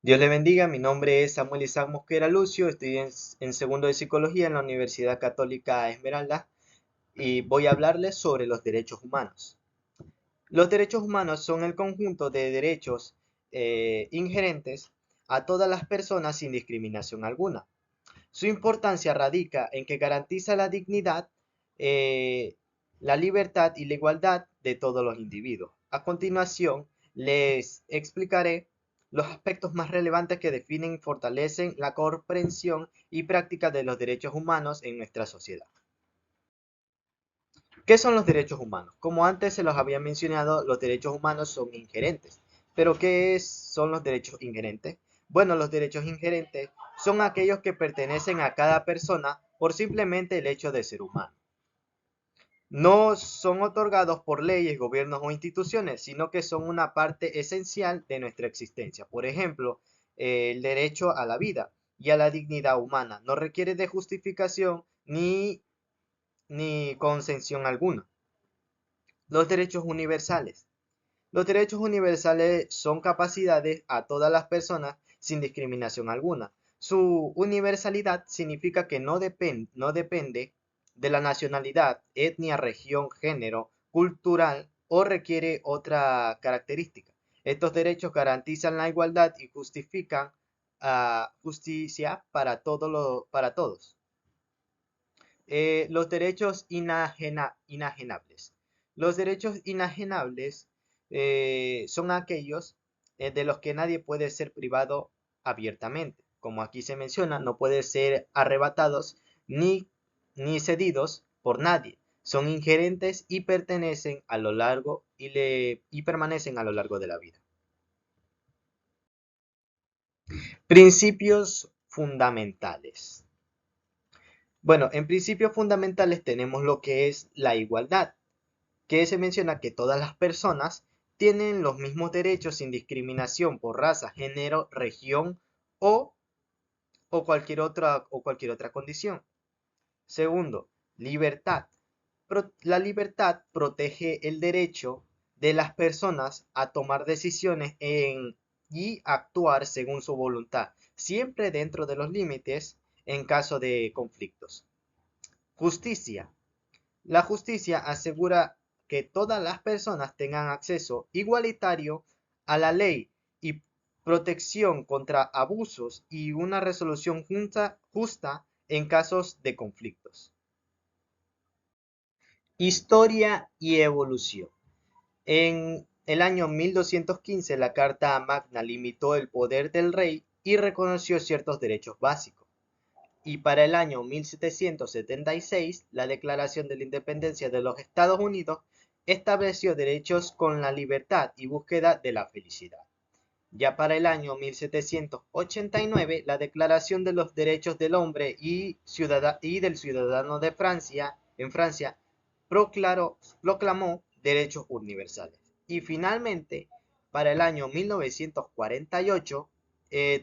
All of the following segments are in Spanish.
Dios le bendiga, mi nombre es Samuel Isaac Mosquera Lucio, estoy en segundo de Psicología en la Universidad Católica Esmeralda y voy a hablarles sobre los derechos humanos. Los derechos humanos son el conjunto de derechos inherentes a todas las personas sin discriminación alguna. Su importancia radica en que garantiza la dignidad, eh, la libertad y la igualdad de todos los individuos. A continuación, les explicaré los aspectos más relevantes que definen y fortalecen la comprensión y práctica de los derechos humanos en nuestra sociedad. ¿Qué son los derechos humanos? Como antes se los había mencionado, los derechos humanos son inherentes. ¿Pero son los derechos inherentes? Bueno, los derechos inherentes son aquellos que pertenecen a cada persona por simplemente el hecho de ser humano. No son otorgados por leyes, gobiernos o instituciones, sino que son una parte esencial de nuestra existencia. Por ejemplo, el derecho a la vida y a la dignidad humana no requiere de justificación ni concesión alguna. Los derechos universales. Los derechos universales son capacidades a todas las personas sin discriminación alguna. Su universalidad significa que no depende de la nacionalidad, etnia, región, género, cultural o requiere otra característica. Estos derechos garantizan la igualdad y justifican justicia para todos. Los derechos inajenables. Los derechos inajenables son aquellos de los que nadie puede ser privado abiertamente. Como aquí se menciona, no pueden ser arrebatados ni cedidos por nadie. Son inherentes y pertenecen a lo largo y permanecen a lo largo de la vida. Principios fundamentales. Bueno, en principios fundamentales tenemos lo que es la igualdad, que se menciona que todas las personas tienen los mismos derechos sin discriminación por raza, género, región o, cualquier otra condición. Segundo, libertad. La libertad protege el derecho de las personas a tomar decisiones y actuar según su voluntad, siempre dentro de los límites en caso de conflictos. Justicia. La justicia asegura que todas las personas tengan acceso igualitario a la ley y protección contra abusos y una resolución justa en casos de conflictos. Historia y evolución. En el año 1215 la Carta Magna limitó el poder del rey y reconoció ciertos derechos básicos. Y para el año 1776, la Declaración de la Independencia de los Estados Unidos estableció derechos con la libertad y búsqueda de la felicidad. Ya para el año 1789, la Declaración de los Derechos del Hombre y del Ciudadano de Francia, en Francia, proclamó derechos universales. Y finalmente, para el año 1948,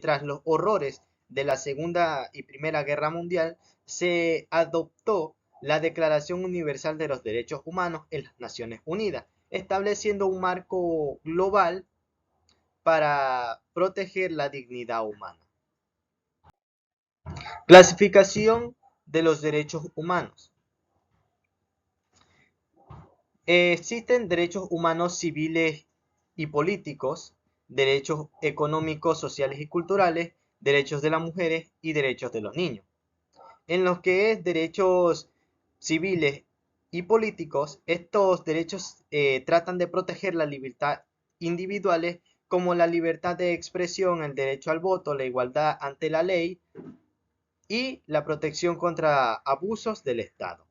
tras los horrores de la Segunda y Primera Guerra Mundial, se adoptó la Declaración Universal de los Derechos Humanos en las Naciones Unidas, estableciendo un marco global para proteger la dignidad humana. Clasificación de los derechos humanos. Existen derechos humanos civiles y políticos, derechos económicos, sociales y culturales, derechos de las mujeres y derechos de los niños. En los que es derechos civiles y políticos, estos derechos tratan de proteger la libertad individuales como la libertad de expresión, el derecho al voto, la igualdad ante la ley y la protección contra abusos del Estado.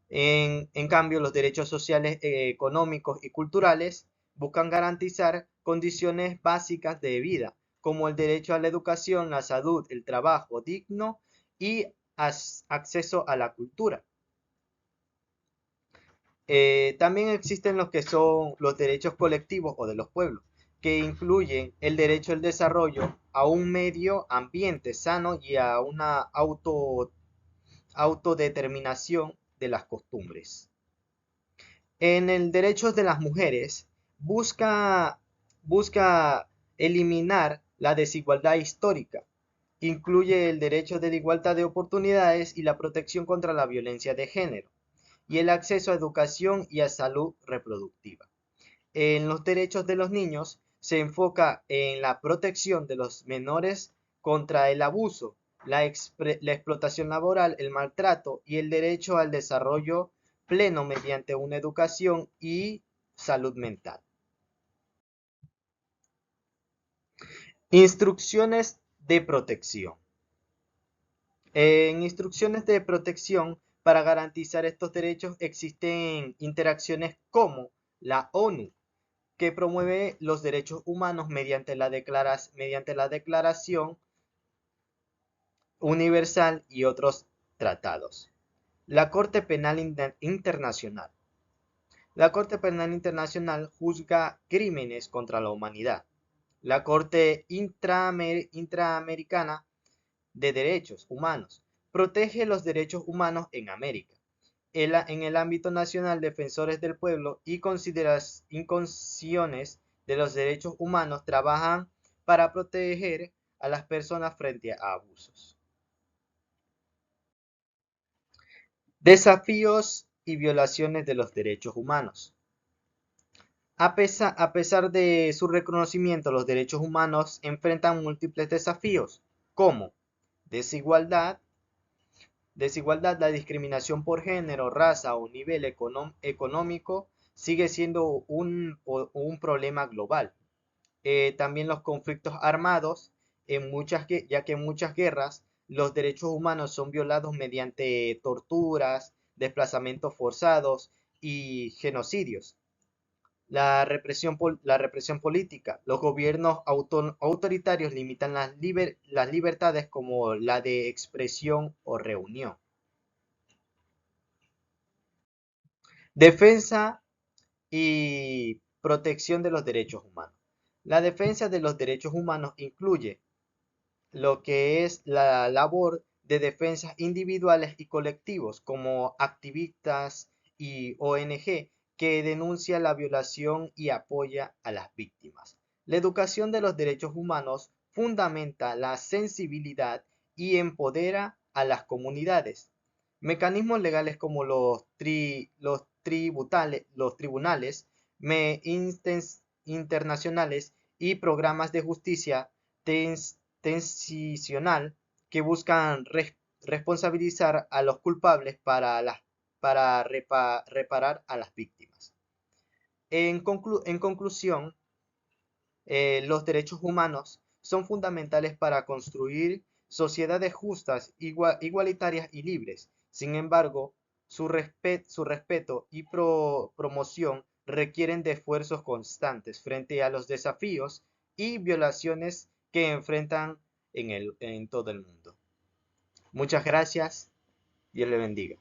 En cambio, los derechos sociales, económicos y culturales buscan garantizar condiciones básicas de vida, como el derecho a la educación, la salud, el trabajo digno y acceso a la cultura. También existen los que son los derechos colectivos o de los pueblos, que incluyen el derecho al desarrollo, a un medio ambiente sano y a una autodeterminación de las costumbres. En el derecho de las mujeres busca eliminar La desigualdad histórica. Incluye el derecho de la igualdad de oportunidades y la protección contra la violencia de género, y el acceso a educación y a salud reproductiva. En los derechos de los niños se enfoca en la protección de los menores contra el abuso, la explotación laboral, el maltrato y el derecho al desarrollo pleno mediante una educación y salud mental. Instrucciones de protección. En instrucciones de protección para garantizar estos derechos existen interacciones como la ONU, que promueve los derechos humanos mediante la Declaración Universal y otros tratados. La Corte Penal Internacional. La Corte Penal Internacional juzga crímenes contra la humanidad. La Corte Interamericana de Derechos Humanos protege los derechos humanos en América. En el ámbito nacional, defensores del pueblo y constituciones de los derechos humanos trabajan para proteger a las personas frente a abusos. Desafíos y violaciones de los derechos humanos. A pesar de su reconocimiento, los derechos humanos enfrentan múltiples desafíos, como desigualdad, la discriminación por género, raza o nivel económico sigue siendo un problema global. También los conflictos armados, ya que en muchas guerras los derechos humanos son violados mediante torturas, desplazamientos forzados y genocidios. La represión política. Los gobiernos autoritarios limitan las libertades como la de expresión o reunión. Defensa y protección de los derechos humanos. La defensa de los derechos humanos incluye lo que es la labor de defensas individuales y colectivos como activistas y ONG que denuncia la violación y apoya a las víctimas. La educación de los derechos humanos fundamenta la sensibilidad y empodera a las comunidades. Mecanismos legales como los tribunales internacionales y programas de justicia transicional que buscan responsabilizar a los culpables para reparar a las víctimas. En conclusión, los derechos humanos son fundamentales para construir sociedades justas, igualitarias y libres. Sin embargo, su respeto y promoción requieren de esfuerzos constantes frente a los desafíos y violaciones que enfrentan en todo el mundo. Muchas gracias. Dios le bendiga.